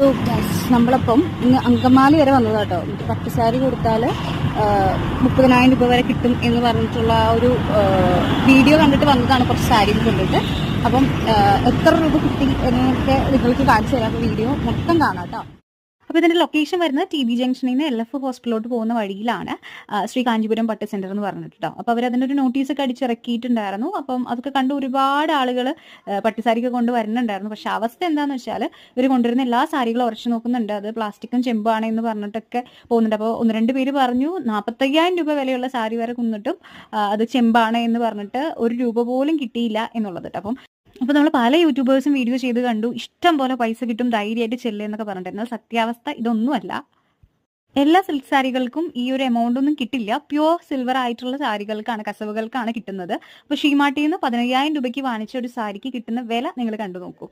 So guys, നമ്മളപ്പം ഇന്ന് അങ്കമാലി വരെ വന്നത് കേട്ടോ. പട്ട് സാരി കൊടുത്താൽ 30,000 രൂപ വരെ കിട്ടും എന്ന് പറഞ്ഞിട്ടുള്ള ആ ഒരു വീഡിയോ കണ്ടിട്ട് വന്നതാണ്. കുറച്ച് സാരി കൊണ്ടിട്ട് അപ്പം എത്ര രൂപ കിട്ടി എന്നൊക്കെ നിങ്ങൾക്ക് കാണിച്ചു തരാം. വീഡിയോ മൊത്തം കാണാം കേട്ടോ. അപ്പോൾ ഇതിൻ്റെ ലൊക്കേഷൻ വരുന്നത് ടി ബി ജംഗ്ഷനിൽ നിന്ന് LF ഹോസ്പിറ്റലിലോട്ട് പോകുന്ന വഴിയിലാണ് ശ്രീ കാഞ്ചീപുരം പട്ട് സെൻറ്റർ എന്ന് പറഞ്ഞിട്ട് കേട്ടോ. അപ്പോൾ അവരതിൻ്റെ ഒരു നോട്ടീസൊക്കെ അടിച്ചിറക്കിയിട്ടുണ്ടായിരുന്നു. അപ്പം അതൊക്കെ കണ്ട് ഒരുപാട് ആളുകൾ പട്ടുസാരിക്ക് കൊണ്ട് വരുന്നുണ്ടായിരുന്നു. പക്ഷേ അവസ്ഥ എന്താണെന്ന് വെച്ചാൽ ഇവർ കൊണ്ടുവരുന്ന എല്ലാ സാരികളും ഉറച്ചു നോക്കുന്നുണ്ട്. അത് പ്ലാസ്റ്റിക്കും ചെമ്പാണ് എന്ന് പറഞ്ഞിട്ടൊക്കെ പോകുന്നുണ്ട്. അപ്പോൾ 1-2 പേര് പറഞ്ഞു 45,000 രൂപ വിലയുള്ള സാരി വരെ കൊന്നിട്ടും അത് ചെമ്പാണ് എന്ന് പറഞ്ഞിട്ട് 1 രൂപ പോലും കിട്ടിയില്ല എന്നുള്ളത് കേട്ടോ. അപ്പോൾ നമ്മൾ പല യൂട്യൂബേഴ്സും വീഡിയോ ചെയ്ത് കണ്ടു, ഇഷ്ടം പോലെ പൈസ കിട്ടും, ധൈര്യമായിട്ട് ചെല്ലുക എന്നൊക്കെ പറഞ്ഞിട്ടുണ്ടെന്നാൽ സത്യാവസ്ഥ ഇതൊന്നുമല്ല. എല്ലാ സിൽക്ക് സാരികൾക്കും ഈ ഒരു എമൗണ്ട് ഒന്നും കിട്ടില്ല. പ്യുവർ സിൽവർ ആയിട്ടുള്ള സാരികൾക്കാണ്, കസവുകൾക്കാണ് കിട്ടുന്നത്. അപ്പോൾ ഷീമാട്ടിയിൽ നിന്ന് 15,000 രൂപയ്ക്ക് വാങ്ങിച്ച ഒരു സാരിക്ക് കിട്ടുന്ന വില നിങ്ങൾ കണ്ടു നോക്കൂ.